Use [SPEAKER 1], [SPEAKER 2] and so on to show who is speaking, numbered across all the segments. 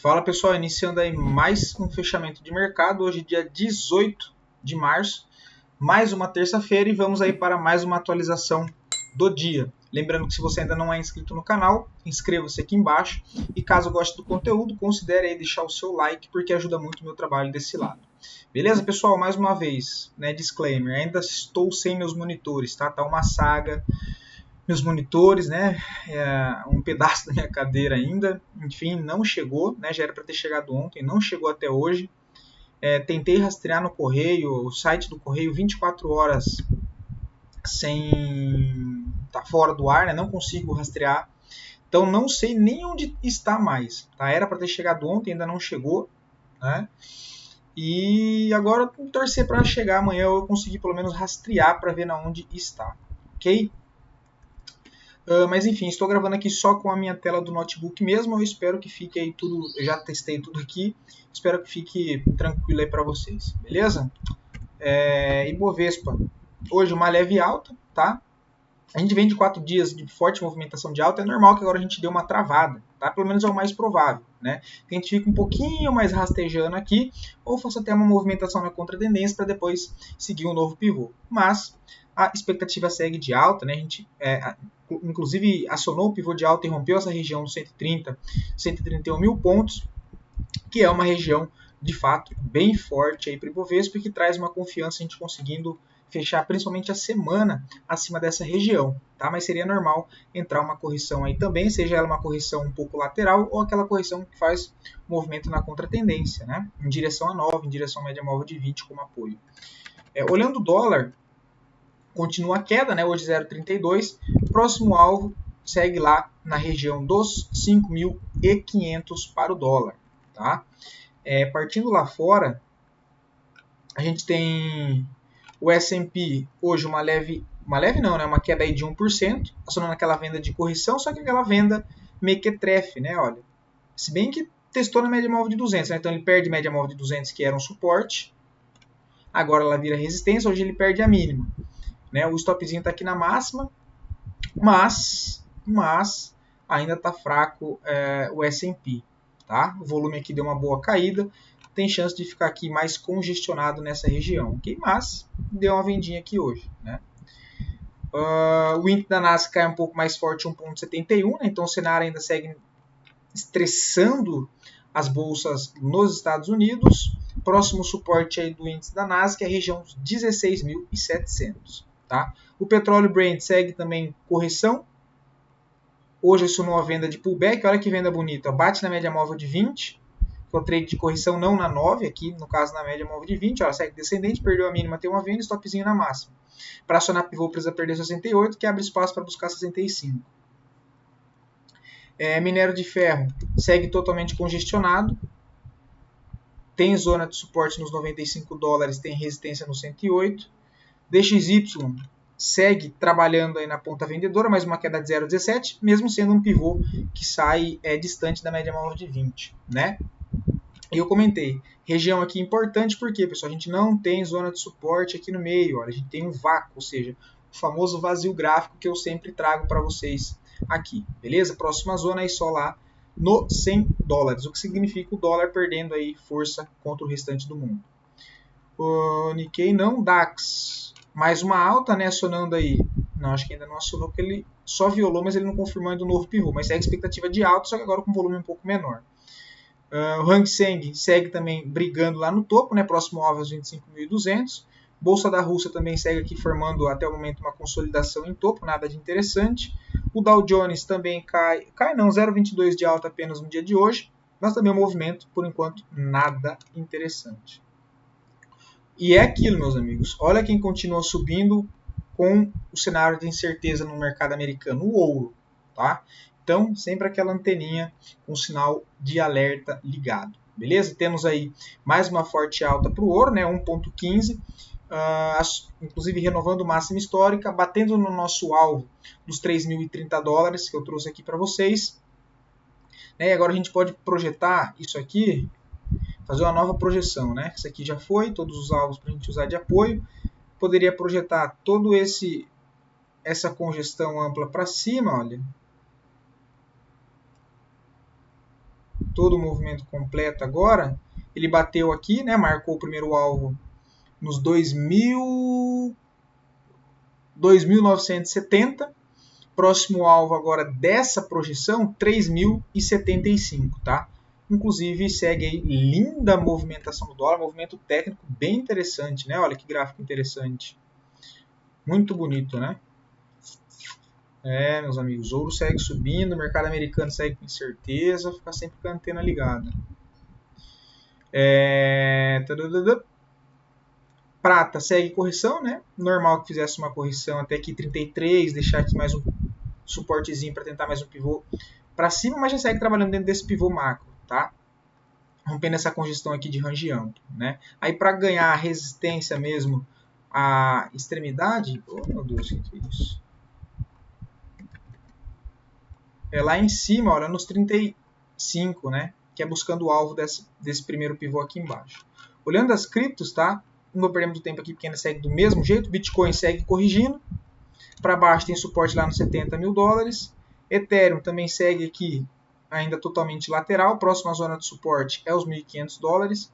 [SPEAKER 1] Fala pessoal, iniciando aí mais um fechamento de mercado, hoje dia 18 de março, mais uma terça-feira e vamos aí para mais uma atualização do dia. Lembrando que se você ainda não é inscrito no canal, inscreva-se aqui embaixo e caso goste do conteúdo, considere aí deixar o seu like porque ajuda muito o meu trabalho desse lado. Beleza, pessoal? Mais uma vez, né, disclaimer, ainda estou sem meus monitores, tá? Tá uma saga. Meus monitores, né, um pedaço da minha cadeira ainda, enfim, não chegou, né, já era para ter chegado ontem, não chegou até hoje. Tentei rastrear no correio, o site do correio 24 horas sem tá fora do ar, né, não consigo rastrear. Então não sei nem onde está mais, tá? Era para ter chegado ontem, ainda não chegou, né? E agora torcer para chegar amanhã eu conseguir pelo menos rastrear para ver na onde está, ok? Mas enfim, estou gravando aqui só com a minha tela do notebook mesmo. Eu espero que fique aí tudo. Eu já testei tudo aqui. Espero que fique tranquilo aí para vocês, beleza? Ibovespa, hoje uma leve alta, tá? A gente vem de 4 dias de forte movimentação de alta. É normal que agora a gente dê uma travada, tá? Pelo menos é o mais provável, né? Que a gente fique um pouquinho mais rastejando aqui, ou faça até uma movimentação na contratendência para depois seguir um novo pivô. Mas a expectativa segue de alta, né? A gente inclusive acionou o pivô de alta e rompeu essa região dos 130, 131 mil pontos, que é uma região de fato bem forte aí para o Ibovespa, que traz uma confiança a gente conseguindo fechar principalmente a semana acima dessa região, tá? Mas seria normal entrar uma correção aí também, seja ela uma correção um pouco lateral ou aquela correção que faz movimento na contratendência, né? Em direção a 9, em direção à média móvel de 20 como apoio. Olhando o dólar, continua a queda, né? Hoje 0,32. Próximo alvo segue lá na região dos 5.500 para o dólar, tá? Partindo lá fora, a gente tem o S&P hoje uma leve não, né? Uma queda aí de 1%, acionando aquela venda de correção, só que aquela venda mequetrefe, né? Olha, se bem que testou na média móvel de 200, né? Então ele perde média móvel de 200, que era um suporte, agora ela vira resistência, hoje ele perde a mínima. Né? O stopzinho está aqui na máxima, mas ainda está fraco o S&P. Tá? O volume aqui deu uma boa caída, tem chance de ficar aqui mais congestionado nessa região. Okay? Mas deu uma vendinha aqui hoje. Né? O índice da Nasdaq cai um pouco mais forte, 1,71, né? Então o cenário ainda segue estressando as bolsas nos Estados Unidos. Próximo suporte aí do índice da Nasdaq é a região dos 16.700. Tá? O petróleo Brent segue também correção. Hoje acionou a venda de pullback. Olha que venda bonita. Bate na média móvel de 20. Que é o trade de correção não na 9. Aqui, no caso, na média móvel de 20. Ela segue descendente, perdeu a mínima, tem uma venda, stopzinho na máxima. Para acionar pivô, precisa perder 68, que abre espaço para buscar 65. Minério de ferro segue totalmente congestionado. Tem zona de suporte nos 95 dólares, tem resistência no 108. DXY segue trabalhando aí na ponta vendedora, mas uma queda de 0,17, mesmo sendo um pivô que sai distante da média móvel de 20, né? E eu comentei, região aqui importante porque, pessoal, a gente não tem zona de suporte aqui no meio, olha, a gente tem um vácuo, ou seja, o famoso vazio gráfico que eu sempre trago para vocês aqui, beleza? Próxima zona aí só lá no 100 dólares, o que significa o dólar perdendo aí força contra o restante do mundo. O Nikkei não, DAX, mais uma alta, né, acionando aí, não, acho que ainda não acionou porque ele só violou, mas ele não confirmou ainda o novo pivô, mas segue a expectativa de alta, só que agora com volume um pouco menor. O Hang Seng segue também brigando lá no topo, né, próximo ao alvo aos 25.200. Bolsa da Rússia também segue aqui formando até o momento uma consolidação em topo, nada de interessante. O Dow Jones também cai não, 0,22 de alta apenas no dia de hoje, mas também o movimento, por enquanto, nada interessante. E é aquilo, meus amigos, olha quem continua subindo com o cenário de incerteza no mercado americano, o ouro, tá? Então, sempre aquela anteninha com o sinal de alerta ligado, beleza? Temos aí mais uma forte alta para o ouro, né, 1,15, inclusive renovando máxima histórica, batendo no nosso alvo dos 3.030 dólares que eu trouxe aqui para vocês. E agora a gente pode projetar isso aqui, fazer uma nova projeção, né? Isso aqui já foi, todos os alvos para a gente usar de apoio. Poderia projetar todo essa congestão ampla para cima, olha. todo o movimento completo agora, ele bateu aqui, né, marcou o primeiro alvo nos 2.970. Próximo alvo agora dessa projeção, 3.075, tá? Inclusive segue aí linda movimentação do dólar, movimento técnico bem interessante, né? Olha que gráfico interessante. Muito bonito, né? Meus amigos, ouro segue subindo, o mercado americano segue com incerteza, ficar sempre com a antena ligada. Prata segue correção, né? Normal que fizesse uma correção até aqui 33, deixar aqui mais um suportezinho para tentar mais um pivô para cima, mas já segue trabalhando dentro desse pivô macro, tá? Rompendo essa congestão aqui de range amplo, né? Aí para ganhar a resistência mesmo, a extremidade, oh meu Deus, o que é isso? É lá em cima, olha, nos 35, né? Que é buscando o alvo desse primeiro pivô aqui embaixo. Olhando as criptos, tá? Não vou perder muito tempo aqui porque ainda segue do mesmo jeito. Bitcoin segue corrigindo. Para baixo tem suporte lá nos 70 mil dólares. Ethereum também segue aqui ainda totalmente lateral. Próxima zona de suporte é os 1.500 dólares.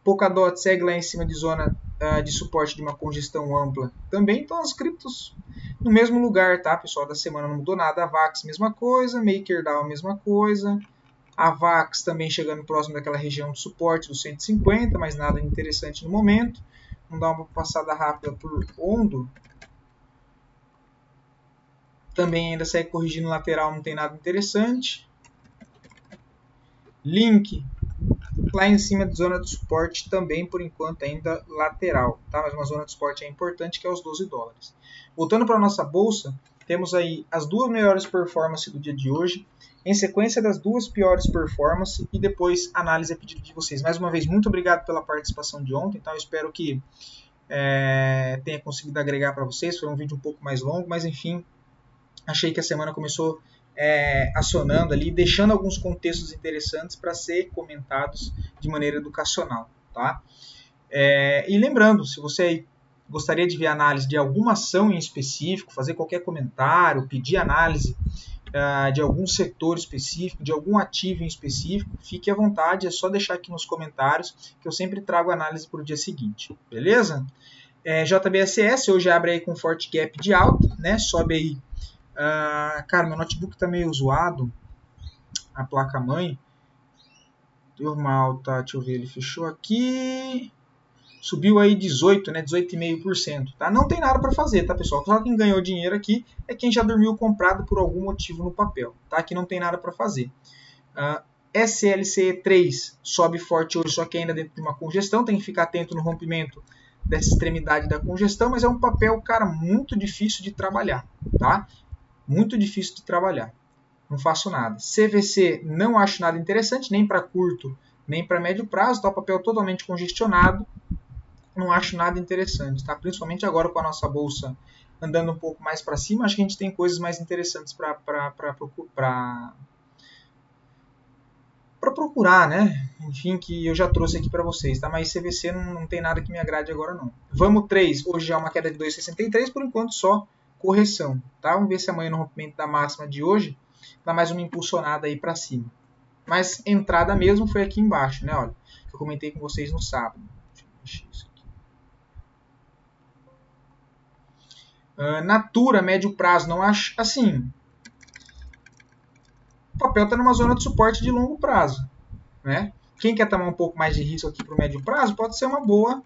[SPEAKER 1] Polkadot segue lá em cima de zona de suporte de uma congestão ampla também. Então as criptos no mesmo lugar, tá, pessoal? Da semana não mudou nada. A VAX, mesma coisa. MakerDAO, mesma coisa. A VAX também chegando próximo daquela região de suporte dos 150, mas nada interessante no momento. Vamos dar uma passada rápida por Ondo. Também ainda segue corrigindo lateral, não tem nada interessante. Link, lá em cima de zona de suporte, também por enquanto ainda lateral, tá? Mas uma zona de suporte é importante, que é os 12 dólares. Voltando para a nossa bolsa, temos aí as duas melhores performances do dia de hoje, em sequência das duas piores performances e depois análise a pedido de vocês. Mais uma vez, muito obrigado pela participação de ontem, tá? Eu espero que tenha conseguido agregar para vocês. Foi um vídeo um pouco mais longo, mas enfim, achei que a semana começou acionando ali, deixando alguns contextos interessantes para ser comentados de maneira educacional, tá? E lembrando, se você gostaria de ver análise de alguma ação em específico, fazer qualquer comentário, pedir análise de algum setor específico, de algum ativo em específico, fique à vontade, é só deixar aqui nos comentários que eu sempre trago análise para o dia seguinte, beleza? JBSS hoje abre aí com forte gap de alta, né? Sobe aí. Cara, meu notebook tá meio zoado, a placa-mãe. Deu uma alta, deixa eu ver, ele fechou aqui. Subiu aí 18, né? 18,5%. Tá? Não tem nada para fazer, tá, pessoal? Só quem ganhou dinheiro aqui é quem já dormiu comprado por algum motivo no papel, tá? Aqui não tem nada para fazer. SLC3 sobe forte hoje, só que ainda dentro de uma congestão. Tem que ficar atento no rompimento dessa extremidade da congestão, mas é um papel, cara, muito difícil de trabalhar, tá? Muito difícil de trabalhar. Não faço nada. CVC não acho nada interessante, nem para curto, nem para médio prazo. Tá o papel totalmente congestionado. Não acho nada interessante, tá? Principalmente agora com a nossa bolsa andando um pouco mais para cima, acho que a gente tem coisas mais interessantes para procurar, né? Enfim, que eu já trouxe aqui para vocês, tá? Mas CVC não tem nada que me agrade agora, não. Vamos 3, hoje já é uma queda de 2,63, por enquanto só correção, tá? Vamos ver se amanhã no rompimento da máxima de hoje dá mais uma impulsionada aí para cima. Mas entrada mesmo foi aqui embaixo, né? Olha, que eu comentei com vocês no sábado. Deixa eu mexer isso aqui. Natura, médio prazo, não acho assim. O papel está numa zona de suporte de longo prazo, né? Quem quer tomar um pouco mais de risco aqui para o médio prazo pode ser uma boa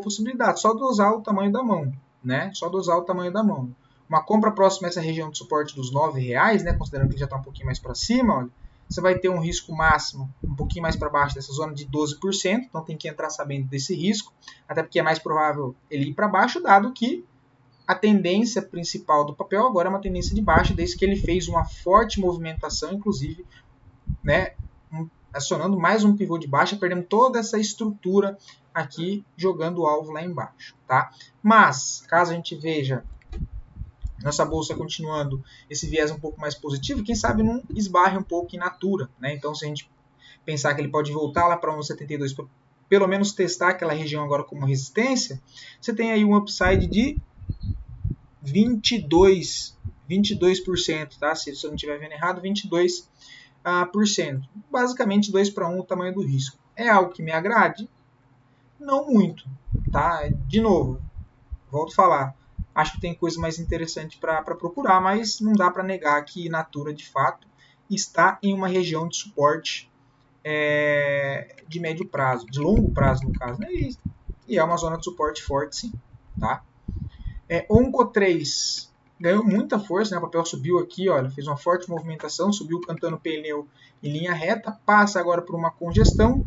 [SPEAKER 1] possibilidade. Só dosar o tamanho da mão, né? Só dosar o tamanho da mão. Uma compra próxima a essa região de suporte dos R$9, né? Considerando que ele já está um pouquinho mais para cima, olha, você vai ter um risco máximo um pouquinho mais para baixo dessa zona de 12%. Então tem que entrar sabendo desse risco, até porque é mais provável ele ir para baixo, dado que a tendência principal do papel agora é uma tendência de baixa, desde que ele fez uma forte movimentação, inclusive, né, acionando mais um pivô de baixa, perdendo toda essa estrutura aqui, jogando o alvo lá embaixo, tá? Mas, caso a gente veja nossa bolsa continuando esse viés um pouco mais positivo, quem sabe não esbarre um pouco em Natura, né? Então, se a gente pensar que ele pode voltar lá para 1,72 para pelo menos testar aquela região agora como resistência, você tem aí um upside de 22%, tá? Se eu não estiver vendo errado, 22%. por cento. Basicamente 2 para 1 o tamanho do risco. É algo que me agrade? Não muito. Tá? De novo, volto a falar. Acho que tem coisa mais interessante para procurar, mas não dá para negar que Natura, de fato, está em uma região de suporte de médio prazo, de longo prazo, no caso. Né? E é uma zona de suporte forte, sim. Tá? Onco 3 ganhou muita força, né? O papel subiu aqui, olha, fez uma forte movimentação, subiu cantando pneu em linha reta, passa agora por uma congestão.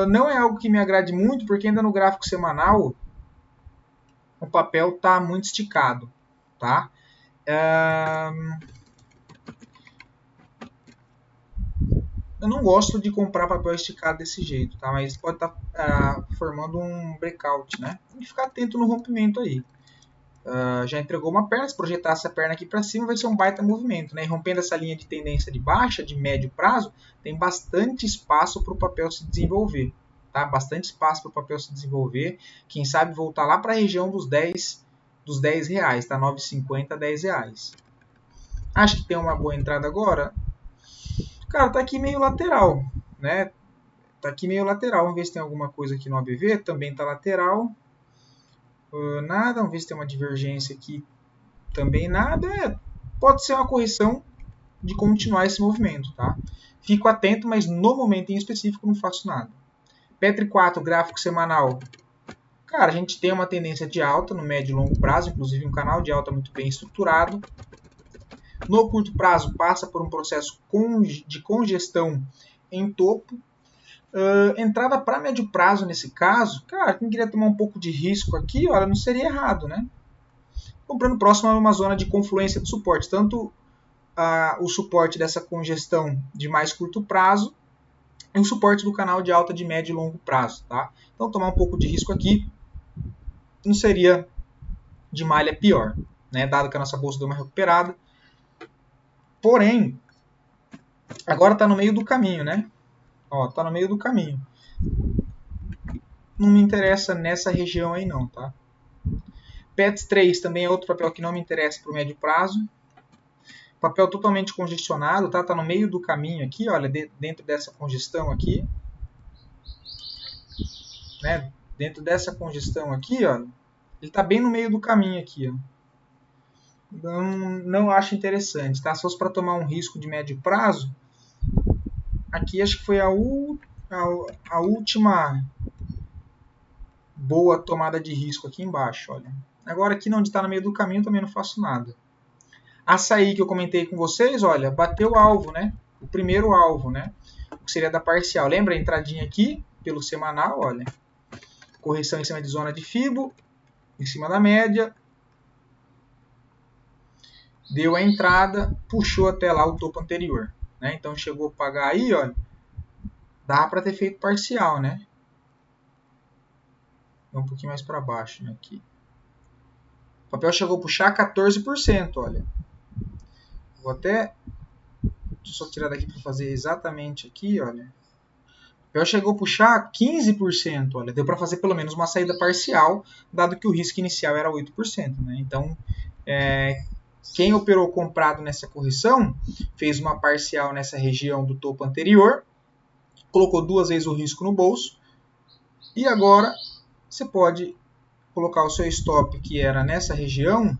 [SPEAKER 1] Não é algo que me agrade muito, porque ainda no gráfico semanal o papel está muito esticado. Tá? Eu não gosto de comprar papel esticado desse jeito, tá? Mas pode estar formando um breakout, né? Tem que ficar atento no rompimento aí. Já entregou uma perna, se projetar essa perna aqui para cima vai ser um baita movimento, né? E rompendo essa linha de tendência de baixa, de médio prazo, tem bastante espaço para o papel se desenvolver, tá? Bastante espaço para o papel se desenvolver. Quem sabe voltar lá para a região dos 10 reais, tá? 9,50 a 10 reais. Acho que tem uma boa entrada agora. Cara, tá aqui meio lateral, né? Tá aqui meio lateral. Vamos ver se tem alguma coisa aqui no ABV. Também tá lateral. Nada. Vamos ver se tem uma divergência aqui. Também nada. Pode ser uma correção de continuar esse movimento, tá? Fico atento, mas no momento em específico não faço nada. Petri 4, gráfico semanal. Cara, a gente tem uma tendência de alta no médio e longo prazo, inclusive um canal de alta muito bem estruturado. No curto prazo, passa por um processo de congestão em topo. Entrada para médio prazo nesse caso, cara, quem queria tomar um pouco de risco aqui, olha, não seria errado, né? Comprando próximo a uma zona de confluência de suporte, tanto o suporte dessa congestão de mais curto prazo e o suporte do canal de alta de médio e longo prazo, tá? Então tomar um pouco de risco aqui não seria de malha pior, né? Dado que a nossa bolsa deu uma recuperada. Porém, agora está no meio do caminho, né? Ó, tá no meio do caminho. Não me interessa nessa região aí não, tá? PETS 3 também é outro papel que não me interessa para o médio prazo. Papel totalmente congestionado, tá? Tá no meio do caminho aqui, olha, dentro dessa congestão aqui. Né? Dentro dessa congestão aqui, olha, ele tá bem no meio do caminho aqui, ó. Não acho interessante, tá? Se fosse para tomar um risco de médio prazo, aqui acho que foi a última boa tomada de risco aqui embaixo, olha. Agora aqui onde está no meio do caminho também não faço nada. Açaí que eu comentei com vocês, olha, bateu o alvo, né? O primeiro alvo, né? O que seria da parcial. Lembra a entradinha aqui pelo semanal, olha. Correção em cima de zona de Fibo, em cima da média. Deu a entrada, puxou até lá o topo anterior, né? Então chegou a pagar aí, olha. Dá para ter feito parcial, né? Um pouquinho mais para baixo, né? Aqui. O papel chegou a puxar 14%, olha. Vou até só tirar daqui para fazer exatamente aqui, olha. O papel chegou a puxar 15%, olha. Deu para fazer pelo menos uma saída parcial, dado que o risco inicial era 8%, né? Então, quem operou comprado nessa correção fez uma parcial nessa região do topo anterior, colocou 2 vezes o risco no bolso, e agora você pode colocar o seu stop, que era nessa região,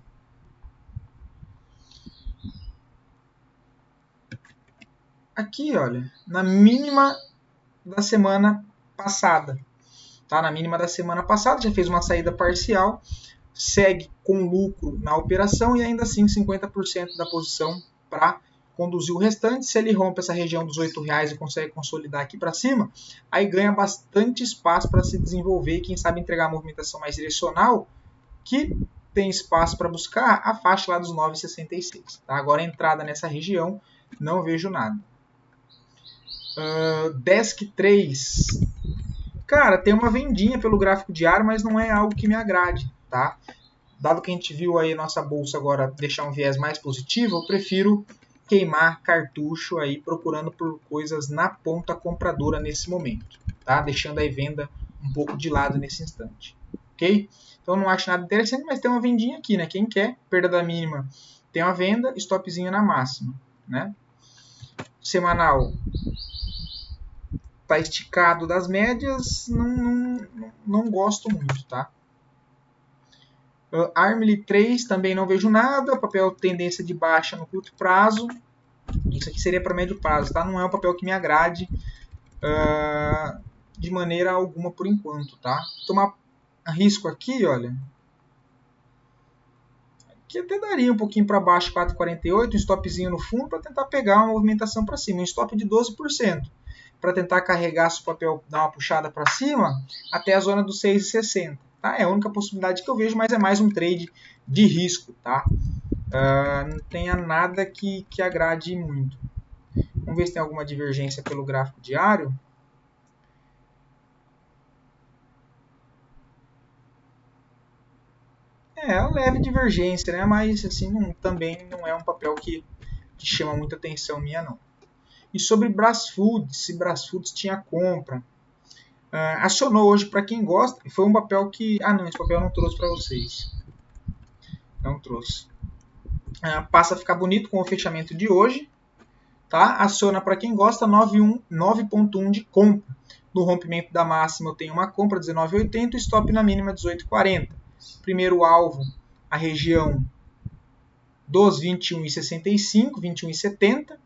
[SPEAKER 1] aqui, olha, na mínima da semana passada. Tá? Na mínima da semana passada, já fez uma saída parcial, segue com lucro na operação e ainda assim 50% da posição para conduzir o restante. Se ele rompe essa região dos R$8 e consegue consolidar aqui para cima, aí ganha bastante espaço para se desenvolver e quem sabe entregar a movimentação mais direcional, que tem espaço para buscar a faixa lá dos 9,66. Tá? Agora entrada nessa região, não vejo nada. Desk 3. Cara, tem uma vendinha pelo gráfico diário, mas não é algo que me agrade, tá? Dado que a gente viu aí a nossa bolsa agora deixar um viés mais positivo, eu prefiro queimar cartucho aí procurando por coisas na ponta compradora nesse momento, tá? Deixando a venda um pouco de lado nesse instante, ok? Então não acho nada interessante, mas tem uma vendinha aqui, né? Quem quer, perda da mínima, tem uma venda, stopzinho na máxima, né? semanal está esticado das médias, não gosto muito, tá? Armly 3 também não vejo nada, papel tendência de baixa no curto prazo, isso aqui seria para médio prazo, tá? Não é um papel que me agrade de maneira alguma por enquanto, tá? Tomar risco aqui, olha, que até daria um pouquinho para baixo, 4,48, um stopzinho no fundo para tentar pegar uma movimentação para cima, um stop de 12%, para tentar carregar se o papel dar uma puxada para cima até a zona dos 6,60. Tá? É a única possibilidade que eu vejo, mas é mais um trade de risco. Tá? Não tenha nada que agrade muito. Vamos ver se tem alguma divergência pelo gráfico diário. É uma leve divergência, né? Mas assim, também não é um papel que chama muita atenção minha, não. E sobre Brasfood, se Brasfood tinha compra. Acionou hoje para quem gosta. Foi um papel que... não, esse papel eu não trouxe para vocês. Não trouxe. Passa a ficar bonito com o fechamento de hoje. Tá? Aciona para quem gosta 9,1 de compra. No rompimento da máxima eu tenho uma compra 19,80 e stop na mínima 18,40. Primeiro alvo, a região dos 21,65, 21,70,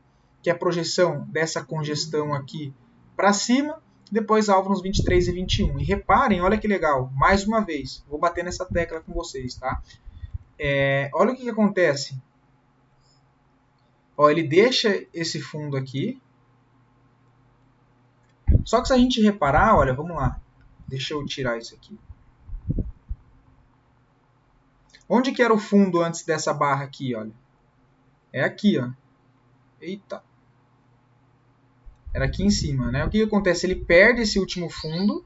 [SPEAKER 1] que é a projeção dessa congestão aqui para cima. Depois alvo nos 23 e 21. E reparem, olha que legal, mais uma vez, vou bater nessa tecla com vocês, tá? Olha o que acontece. Ele deixa esse fundo aqui. Só que se a gente reparar, olha, vamos lá. Deixa eu tirar isso aqui. Onde que era o fundo antes dessa barra aqui, olha? É aqui, ó. Eita. Era aqui em cima, né? O que acontece? Ele perde esse último fundo.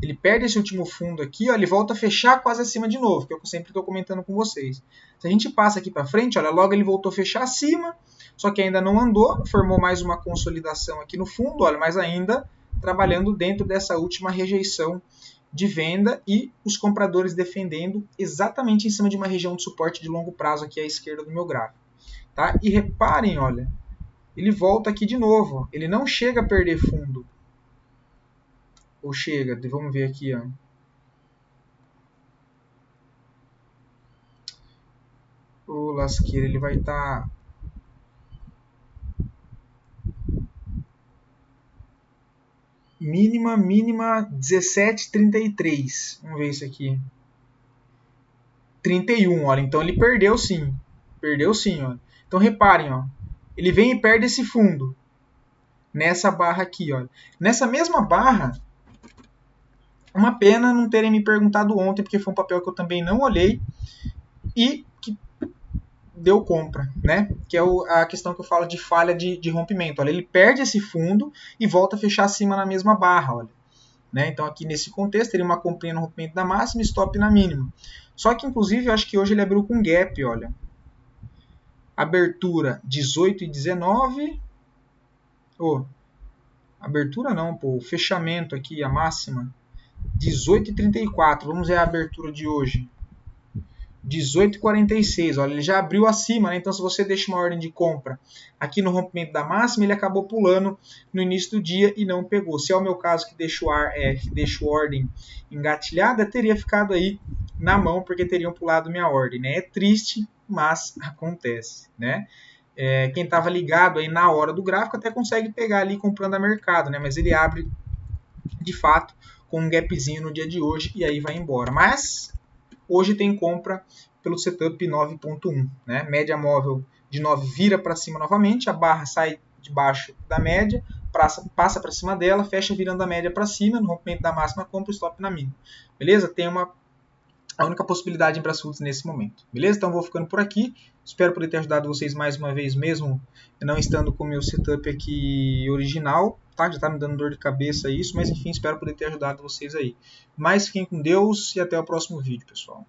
[SPEAKER 1] Ele perde esse último fundo aqui, ó, ele volta a fechar quase acima de novo, que eu sempre estou comentando com vocês. Se a gente passa aqui para frente, olha, logo ele voltou a fechar acima, só que ainda não andou, formou mais uma consolidação aqui no fundo, olha, mas ainda trabalhando dentro dessa última rejeição de venda e os compradores defendendo exatamente em cima de uma região de suporte de longo prazo aqui à esquerda do meu gráfico. Tá? E reparem, olha, ele volta aqui de novo, ele não chega a perder fundo. Ou chega, vamos ver aqui, ó. O lasqueiro, ele vai estar... Mínima 17,33. Vamos ver isso aqui. 31, olha. Então ele perdeu sim. Perdeu sim, olha. Então reparem, ó. Ele vem e perde esse fundo. Nessa barra aqui, olha. Nessa mesma barra... Uma pena não terem me perguntado ontem, porque foi um papel que eu também não olhei e que deu compra, né? Que é a questão que eu falo de falha de rompimento. Olha, ele perde esse fundo e volta a fechar acima na mesma barra, olha. Né? Então aqui nesse contexto teria uma comprinha no rompimento da máxima e stop na mínima. Só que inclusive eu acho que hoje ele abriu com gap, olha. Abertura 18,19. Abertura não, pô. O fechamento aqui, a máxima 18,34. Vamos ver a abertura de hoje. 18,46. Olha, ele já abriu acima, né? Então se você deixa uma ordem de compra aqui no rompimento da máxima, ele acabou pulando no início do dia e não pegou. Se é o meu caso que deixo ordem engatilhada, teria ficado aí na mão porque teriam pulado minha ordem, né? É triste, mas acontece, né? Quem estava ligado aí na hora do gráfico até consegue pegar ali comprando a mercado, né? Mas ele abre de fato com um gapzinho no dia de hoje e aí vai embora. Mas hoje tem compra pelo setup 9.1, né? Média móvel de 9 vira para cima novamente, a barra sai debaixo da média, passa para cima dela, fecha virando a média para cima, no rompimento da máxima compra o stop na mínima. Beleza? Tem a única possibilidade em Brasfuts nesse momento. Beleza? Então vou ficando por aqui. Espero poder ter ajudado vocês mais uma vez, mesmo não estando com o meu setup aqui original. Tá? Já está me dando dor de cabeça isso, mas enfim, espero poder ter ajudado vocês aí. Mas fiquem com Deus e até o próximo vídeo, pessoal.